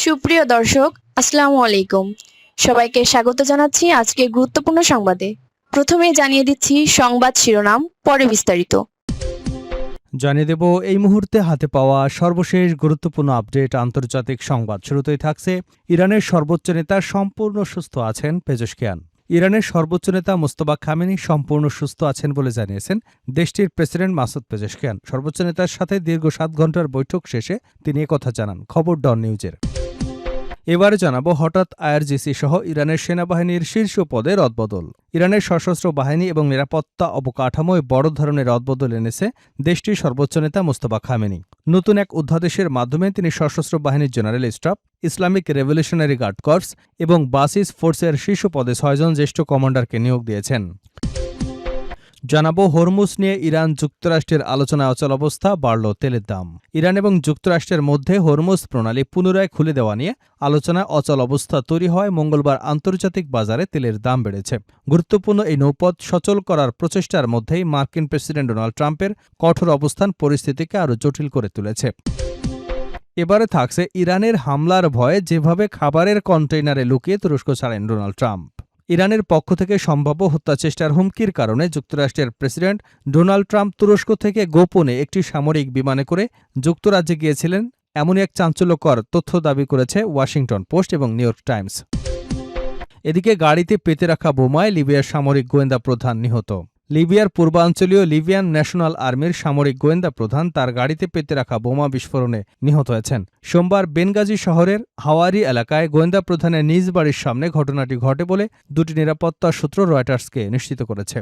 সুপ্রিয় দর্শক, আসসালামু আলাইকুম। সবাইকে স্বাগত জানাচ্ছি আজকের গুরুত্বপূর্ণ সংবাদে। প্রথমে জানিয়ে দিচ্ছি সংবাদ শিরোনাম, পরে বিস্তারিত। জানিয়ে দেব এই মুহূর্তে হাতে পাওয়া সর্বশেষ গুরুত্বপূর্ণ আপডেট আন্তর্জাতিক সংবাদ। শুরুতেই থাকছে ইরানের সর্বোচ্চ নেতা সম্পূর্ণ সুস্থ আছেন পেজেশকিয়ান। ইরানের সর্বোচ্চ নেতা মুজতবা খামেনি সম্পূর্ণ সুস্থ আছেন বলে জানিয়েছেন দেশটির প্রেসিডেন্ট মাসুদ পেজেশকিয়ান। সর্বোচ্চ নেতার সাথে দীর্ঘ 7 ঘণ্টার বৈঠক শেষে তিনি একথা জানান। খবর ডন নিউজের। এবারে জানাবো হঠাৎ আইআরজিসি সহ ইরানের সেনাবাহিনীর শীর্ষ পদে রদবদল। ইরানের সশস্ত্র বাহিনী এবং নিরাপত্তা অবকাঠামোয় বড় ধরনের রদবদল এনেছে দেশটির সর্বোচ্চ নেতা মুজতবা খামেনি। নতুন এক অধ্যাদেশের মাধ্যমে তিনি সশস্ত্র বাহিনীর general staff, Islamic Revolutionary Guard Corps এবং বাসিস ফোর্সের শীর্ষ পদে 6 জন জ্যেষ্ঠ কমান্ডারকে নিয়োগ দিয়েছেন। জানাবো হরমুজ নিয়ে ইরান যুক্তরাষ্ট্রের আলোচনায় অচলাবস্থা, বাড়ল তেলের দাম। ইরান এবং যুক্তরাষ্ট্রের মধ্যে হরমুজ প্রণালী পুনরায় খুলে দেওয়া নিয়ে আলোচনায় অচল অবস্থা তৈরি হয় মঙ্গলবার আন্তর্জাতিক বাজারে তেলের দাম বেড়েছে। গুরুত্বপূর্ণ এই নৌপথ সচল করার প্রচেষ্টার মধ্যেই মার্কিন প্রেসিডেন্ট ডোনাল্ড ট্রাম্পের কঠোর অবস্থান পরিস্থিতিকে আরও জটিল করে তুলেছে। এবারে থাকছে ইরানের হামলার ভয়ে যেভাবে খাবারের কন্টেইনারে লুকিয়ে তুরস্ক ছাড়েন ডোনাল্ড ট্রাম্প। ইরানের পক্ষ থেকে সম্ভাব্য হত্যাচেষ্টার হুমকির কারণে যুক্তরাষ্ট্রের প্রেসিডেন্ট ডোনাল্ড ট্রাম্প তুরস্ক থেকে গোপনে একটি সামরিক বিমানে করে যুক্তরাজ্যে গিয়েছিলেন, এমনই এক চাঞ্চল্যকর তথ্য দাবি করেছে ওয়াশিংটন পোস্ট এবং নিউ ইয়র্ক টাইমস। এদিকে গাড়িতে পেতে রাখা বোমায় লিবিয়ার সামরিক গোয়েন্দা প্রধান নিহত। লিবিয়ার পূর্বাঞ্চলীয় লিবিয়ান ন্যাশনাল আর্মির সামরিক গোয়েন্দা প্রধান তার গাড়িতে পেতে রাখা বোমা বিস্ফোরণে নিহত হয়েছেন। সোমবার বেনগাজি শহরের হাওয়ারি এলাকায় গোয়েন্দা প্রধানের নিজ বাড়ির সামনে ঘটনাটি ঘটে বলে দুটি নিরাপত্তা সূত্র রয়টার্সকে নিশ্চিত করেছে।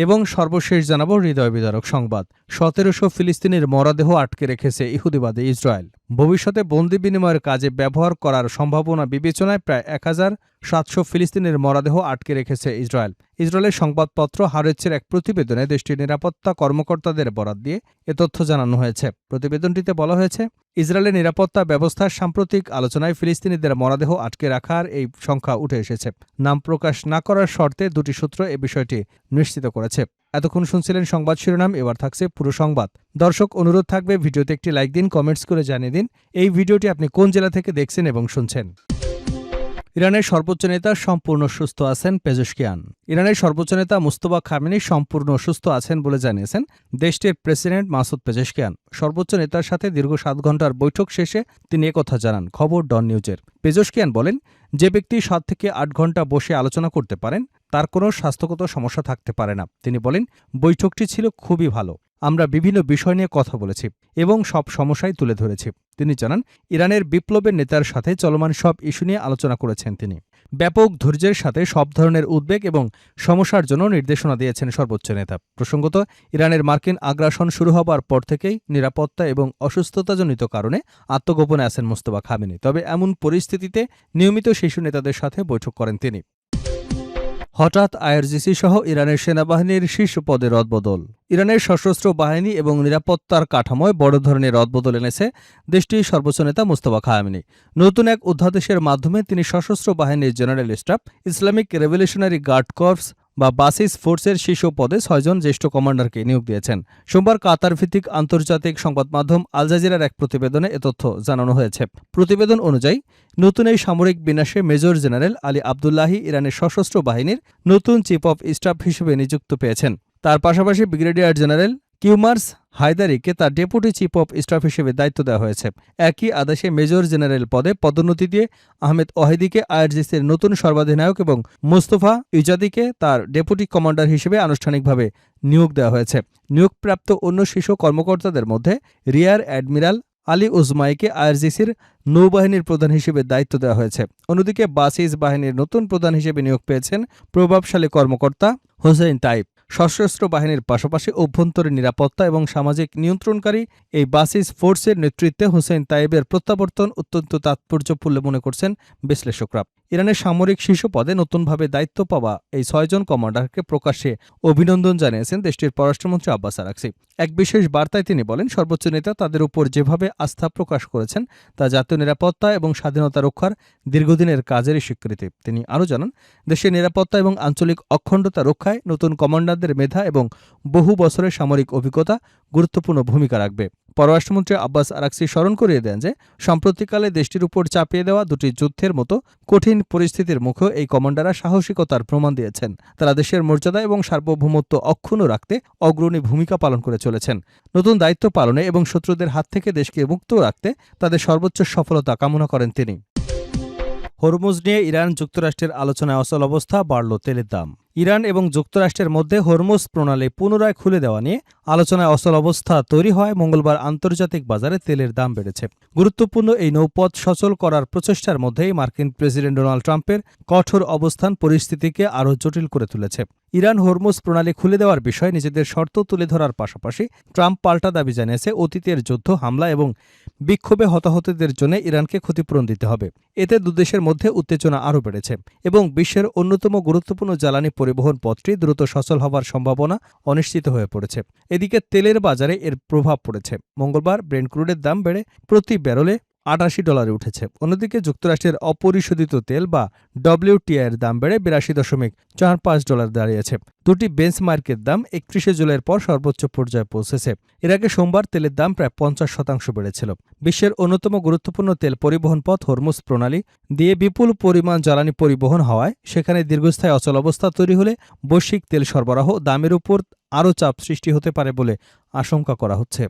এবং সর্বশেষ জানাবো হৃদয় বিদারক সংবাদ। 1700 ফিলিস্তিনির মরদেহ আটকে রেখেছে ইহুদিবাদী ইসরায়েল। ভবিষ্যতে বন্দি বিনিময়ের কাজে ব্যবহার করার সম্ভাবনা বিবেচনায় প্রায় 1700 ফিলিস্তিনির মরদেহ আটকে রেখেছে ইসরায়েল। ইসরায়েলের সংবাদপত্র হারেচ্ছের এক প্রতিবেদনে দেশটির নিরাপত্তা কর্মকর্তাদের বরাত দিয়ে এ তথ্য জানানো হয়েছে। প্রতিবেদনটিতে বলা হয়েছে, ইসরায়েলের নিরাপত্তা ব্যবস্থার সাম্প্রতিক আলোচনায় ফিলিস্তিনিদের মরদেহ আটকে রাখার এই সংখ্যা উঠে এসেছে। নাম প্রকাশ না করার শর্তে দুটি সূত্র এ বিষয়টি নিশ্চিত করেছে। এতক্ষণ শুনছিলেন সংবাদ শিরোনাম, এবার থাকছে পুরো সংবাদ। দর্শক, অনুরোধ থাকবে ভিডিওতে একটি লাইক দিন, কমেন্টস করে জানিয়ে দিন এই ভিডিওটি আপনি কোন জেলা থেকে দেখছেন এবং শুনছেন। ইরানের সর্বোচ্চ নেতা সম্পূর্ণ সুস্থ আছেন পেজেশকিয়ান। ইরানের সর্বোচ্চ নেতা মুজতবা খামেনি সম্পূর্ণ সুস্থ আছেন বলে জানিয়েছেন দেশটির প্রেসিডেন্ট মাসুদ পেজেশকিয়ান। সর্বোচ্চ নেতার সাথে দীর্ঘ 7 ঘণ্টার বৈঠক শেষে তিনি একথা জানান। খবর ডন নিউজের। পেজেশকিয়ান বলেন, যে ব্যক্তি 7 থেকে 8 ঘণ্টা বসে আলোচনা করতে পারেন তার কোনো স্বাস্থ্যগত সমস্যা থাকতে পারে না। তিনি বলেন, বৈঠকটি ছিল খুবই ভালো। আমরা বিভিন্ন বিষয় নিয়ে কথা বলেছি এবং সব সমস্যাই তুলে ধরেছি। তিনি জানান, ইরানের বিপ্লবের নেতার সাথে চলমান সব ইস্যু নিয়ে আলোচনা করেছেন তিনি। ব্যাপক ধৈর্যের সাথে সব ধরনের উদ্বেগ এবং সমস্যার জন্য নির্দেশনা দিয়েছেন সর্বোচ্চ নেতা। প্রসঙ্গত, ইরানের মার্কিন আগ্রাসন শুরু হবার পর থেকেই নিরাপত্তা এবং অসুস্থতাজনিত কারণে আত্মগোপনে আছেন মুজতবা খামেনি। তবে এমন পরিস্থিতিতে নিয়মিত শীর্ষ নেতাদের সাথে বৈঠক করেন তিনি। হঠাৎ আইআরজিসি সহ ইরানের সেনাবাহিনীর শীর্ষ পদে রদবদল। ইরানের সশস্ত্র বাহিনী এবং নিরাপত্তার কাঠামোয় বড় ধরনের রদবদল এনেছে দেশটির সর্বোচ্চ নেতা মুজতবা খামেনি। নতুন এক অধ্যাদেশের মাধ্যমে তিনি সশস্ত্র বাহিনীর general staff, Islamic Revolutionary Guard Corps বা বাসিস ফোর্সের শীর্ষ পদে 6 জন জ্যেষ্ঠ কমান্ডারকে নিয়োগ দিয়েছেন। সোমবার কাতার ভিত্তিক আন্তর্জাতিক সংবাদ মাধ্যম আল জাজিরার এক প্রতিবেদনে এ তথ্য জানানো হয়েছে। প্রতিবেদন অনুযায়ী নতুন এই সামরিক বিন্যাসে মেজর জেনারেল আলী আবদুল্লাহি ইরানের সশস্ত্র বাহিনীর নতুন চিফ অব স্টাফ হিসেবে নিযুক্ত পেয়েছেন। তার পাশাপাশি ব্রিগেডিয়ার জেনারেল কিউমার্স হায়দারিকে তার ডেপুটি চিফ অব স্টাফ হিসেবে দায়িত্ব দেওয়া হয়েছে। একই আদেশে মেজর জেনারেল পদে পদোন্নতি দিয়ে আহমেদ ওয়াহিদিকে আইআরজিসির নতুন সর্বাধিনায়ক এবং মুস্তফা ইজাদিকে তার ডেপুটি কমান্ডার হিসেবে আনুষ্ঠানিকভাবে নিয়োগ দেওয়া হয়েছে। নিয়োগপ্রাপ্ত অন্য শীর্ষ কর্মকর্তাদের মধ্যে রিয়ার অ্যাডমিরাল আলী উজমাইকে আইআরজিসির নৌবাহিনীর প্রধান হিসেবে দায়িত্ব দেওয়া হয়েছে। অন্যদিকে বাসিস বাহিনীর নতুন প্রধান হিসেবে নিয়োগ পেয়েছেন প্রভাবশালী কর্মকর্তা হোসেইন তাইব। সশস্ত্র বাহিনীর পাশাপাশি অভ্যন্তরীণ নিরাপত্তা এবং সামাজিক নিয়ন্ত্রণকারী এই বাসিস ফোর্সের নেতৃত্বে হোসেইন তাইবের প্রত্যাবর্তন অত্যন্ত তাৎপর্যপূর্ণ মনে করছেন বিশ্লেষকরা। ইরানের সামরিক শীর্ষ পদে নতুনভাবে দায়িত্ব পাওয়া এই 6 জন কমান্ডারকে প্রকাশ্যে অভিনন্দন জানিয়েছেন দেশটির পররাষ্ট্রমন্ত্রী আব্বাস আরাকচি। এক বিশেষ বার্তায় তিনি বলেন, সর্বোচ্চ নেতা তাদের উপর যেভাবে আস্থা প্রকাশ করেছেন তা জাতীয় নিরাপত্তা এবং স্বাধীনতা রক্ষার দীর্ঘদিনের কাজেরই স্বীকৃতি। তিনি আরও জানান, দেশের নিরাপত্তা এবং আঞ্চলিক অখণ্ডতা রক্ষায় নতুন কমান্ডারদের মেধা এবং বহু বছরের সামরিক অভিজ্ঞতা গুরুত্বপূর্ণ ভূমিকা রাখবে। পররাষ্ট্রমন্ত্রী আব্বাস আরাকচি স্মরণ করিয়ে দেন যে সাম্প্রতিককালে দেশটির উপর চাপিয়ে দেওয়া দুটি যুদ্ধের মতো কঠিন পরিস্থিতির মুখেও এই কমান্ডাররা সাহসিকতার প্রমাণ দিয়েছেন। তারা দেশের মর্যাদা এবং সার্বভৌমত্ব অক্ষুণ্ণ রাখতে অগ্রণী ভূমিকা পালন করে চলেছেন। নতুন দায়িত্ব পালনে এবং শত্রুদের হাত থেকে দেশকে মুক্ত রাখতে তাদের সর্বোচ্চ সফলতা কামনা করেন তিনি। হরমুজ নিয়ে ইরান যুক্তরাষ্ট্রের আলোচনায় অচল অবস্থা, বাড়ল তেলের দাম। ইরান এবং যুক্তরাষ্ট্রের মধ্যে হরমুজ প্রণালী পুনরায় খুলে দেওয়া নিয়ে আলোচনায় অচল অবস্থা তৈরি হয়। মঙ্গলবার আন্তর্জাতিক বাজারে তেলের দাম বেড়েছে। গুরুত্বপূর্ণ এই নৌপথ সচল করার প্রচেষ্টার মধ্যেই মার্কিন প্রেসিডেন্ট ডোনাল্ড ট্রাম্পের কঠোর অবস্থান পরিস্থিতিকে আরও জটিল করে তুলেছে। ইরান হরমুজ প্রণালী খুলে দেওয়ার বিষয়ে নিজেদের শর্ত তুলে ধরার পাশাপাশি ট্রাম্প পাল্টা দাবি জানিয়েছে অতীতের যুদ্ধ, হামলা এবং বিক্ষোভে হতাহতদের জন্য ইরানকে ক্ষতিপূরণ দিতে হবে। এতে দুদেশের মধ্যে উত্তেজনা আরও বেড়েছে এবং বিশ্বের অন্যতম গুরুত্বপূর্ণ জ্বালানি পরিবহন পথটি দ্রুত সচল হবার সম্ভাবনা অনিশ্চিত হয়ে পড়েছে। এদিকে তেলের বাজারে এর প্রভাব পড়েছে। মঙ্গলবার ব্রেন্ট ক্রুডের দাম বেড়ে প্রতি ব্যারেলে $88 উঠেছে। অন্যদিকে যুক্তরাষ্ট্রের অপরিশোধিত তেল বা WTI এর দাম বেড়ে $82.45 দাঁড়িয়েছে। দুটি বেঞ্চমার্কের দাম 31 জুলাইয়ের পর সর্বোচ্চ পর্যায়ে পৌঁছেছে। এর আগে সোমবার তেলের দাম প্রায় 50% বেড়েছিল। বিশ্বের অন্যতম গুরুত্বপূর্ণ তেল পরিবহন পথ হরমুজ প্রণালী দিয়ে বিপুল পরিমাণ জ্বালানি পরিবহন হওয়ায় সেখানে দীর্ঘস্থায়ী অচল অবস্থা তৈরি হলে বৈশ্বিক তেল সরবরাহ দামের উপর আরও চাপ সৃষ্টি হতে পারে বলে আশঙ্কা করা হচ্ছে।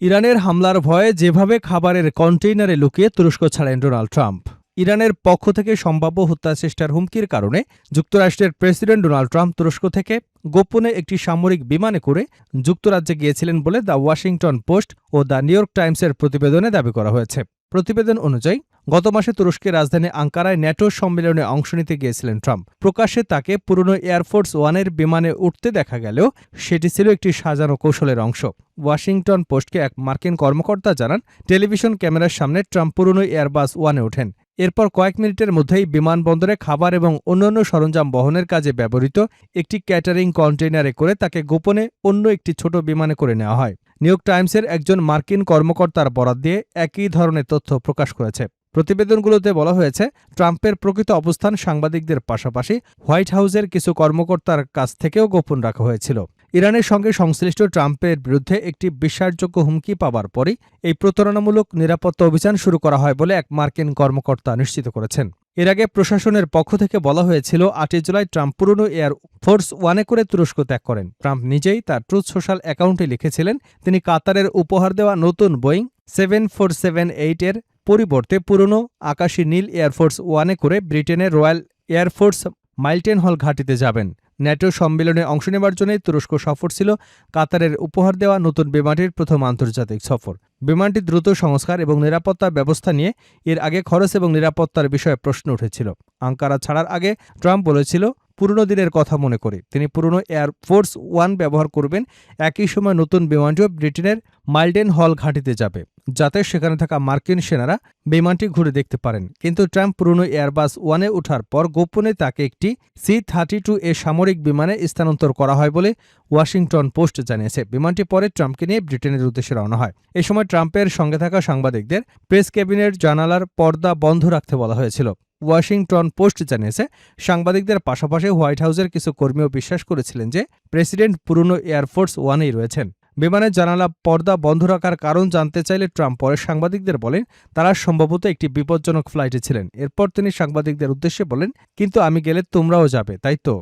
ইরানের হামলার ভয়ে যেভাবে খাবারের কন্টেইনারে লুকিয়ে তুরস্ক ছাড়েন ডোনাল্ড ট্রাম্প। ইরানের পক্ষ থেকে সম্ভাব্য হত্যাচেষ্টার হুমকির কারণে যুক্তরাষ্ট্রের প্রেসিডেন্ট ডোনাল্ড ট্রাম্প তুরস্ক থেকে গোপনে একটি সামরিক বিমানে করে যুক্তরাজ্যে গিয়েছিলেন বলে দ্য ওয়াশিংটন পোস্ট ও দ্য নিউ ইয়র্ক টাইমসের প্রতিবেদনে দাবি করা হয়েছে। প্রতিবেদন অনুযায়ী গত মাসে তুরস্কের রাজধানী আঙ্কারায় ন্যাটো সম্মেলনে অংশ নিতে গিয়েছিলেন ট্রাম্প। প্রকাশ্যে তাকে পুরনো এয়ারফোর্স ওয়ানের বিমানে উঠতে দেখা গেলেও সেটি ছিল একটি সাজানো কৌশলের অংশ। ওয়াশিংটন পোস্টকে এক মার্কিন কর্মকর্তা জানান, টেলিভিশন ক্যামেরার সামনে ট্রাম্প পুরনো এয়ারবাস ওয়ানে ওঠেন। এরপর কয়েক মিনিটের মধ্যেই বিমানবন্দরে খাবার এবং অন্যান্য সরঞ্জাম বহনের কাজে ব্যবহৃত একটি ক্যাটারিং কন্টেইনারে করে তাকে গোপনে অন্য একটি ছোট বিমানে করে নেওয়া হয়। নিউ ইয়র্ক টাইমসের একজন মার্কিন কর্মকর্তার বরাত দিয়ে একই ধরনের তথ্য প্রকাশ করেছে। প্রতিবেদনগুলোতে বলা হয়েছে, ট্রাম্পের প্রকৃত অবস্থান সাংবাদিকদের পাশাপাশি হোয়াইট হাউসের কিছু কর্মকর্তার কাছ থেকেও গোপন রাখা হয়েছিল। ইরানের সঙ্গে সংশ্লিষ্ট ট্রাম্পের বিরুদ্ধে একটি বিশ্বাসযোগ্য হুমকি পাবার পরই এই প্রতারণামূলক নিরাপত্তা অভিযান শুরু করা হয় বলে এক মার্কিন কর্মকর্তা নিশ্চিত করেছেন। এর আগে প্রশাসনের পক্ষ থেকে বলা হয়েছিল 8 জুলাই ট্রাম্প পুরনো এয়ার ফোর্স ওয়ানে করে তুরস্ক ত্যাগ করেন। ট্রাম্প নিজেই তার ট্রুথ সোশ্যাল অ্যাকাউন্টে লিখেছিলেন তিনি কাতারের উপহার দেওয়া নতুন বোয়িং 7478 এর পরিবর্তে পুরনো আকাশী নীল এয়ারফোর্স ওয়ানে করে ব্রিটেনের রয়্যাল এয়ারফোর্স মাইলটেন হল ঘাঁটিতে যাবেন। ন্যাটো সম্মেলনে অংশ নেবার জন্যই তুরস্ক সফর ছিল কাতারের উপহার দেওয়া নতুন বিমানটির প্রথম আন্তর্জাতিক সফর। বিমানটি দ্রুত সংস্কার এবং নিরাপত্তা ব্যবস্থা নিয়ে এর আগে খরচ এবং নিরাপত্তার বিষয়ে প্রশ্ন উঠেছিল। আঙ্কারা ছাড়ার আগে ট্রাম্প বলেছিল, পুরনো দিনের কথা মনে করে তিনি পুরনো এয়ারফোর্স ওয়ান ব্যবহার করবেন। একই সময় নতুন বিমানটিও ব্রিটেনের মাইলডেন হল ঘাঁটিতে যাবে, যাতে সেখানে থাকা মার্কিন সেনারা বিমানটি ঘুরে দেখতে পারেন। কিন্তু ট্রাম্প পুরনো এয়ারবাস ওয়ানে ওঠার পর গোপনে তাকে একটি C-32A সামরিক বিমানে স্থানান্তর করা হয় বলে ওয়াশিংটন পোস্ট জানিয়েছে। বিমানটি পরে ট্রাম্পকে নিয়ে ব্রিটেনের উদ্দেশ্যে রওনা হয়। এ সময় ট্রাম্পের সঙ্গে থাকা সাংবাদিকদের প্রেস ক্যাবিনের জানালার পর্দা বন্ধ রাখতে বলা হয়েছিল। ওয়াশিংটন পোস্ট জানিয়েছে, সাংবাদিকদের পাশাপাশি হোয়াইট হাউসের কিছু কর্মীও বিশ্বাস করেছিলেন যে প্রেসিডেন্ট পুরনো এয়ারফোর্স ওয়ানেই রয়েছেন। বিমানের জানালা পর্দা বন্ধ রাখার কারণ জানতে চাইলে ট্রাম্প পরে সাংবাদিকদের বলেন তারা সম্ভবত একটি বিপজ্জনক ফ্লাইটে ছিলেন। এরপর তিনি সাংবাদিকদের উদ্দেশ্যে বলেন, কিন্তু আমি গেলে তোমরাও যাবে, তাই তো?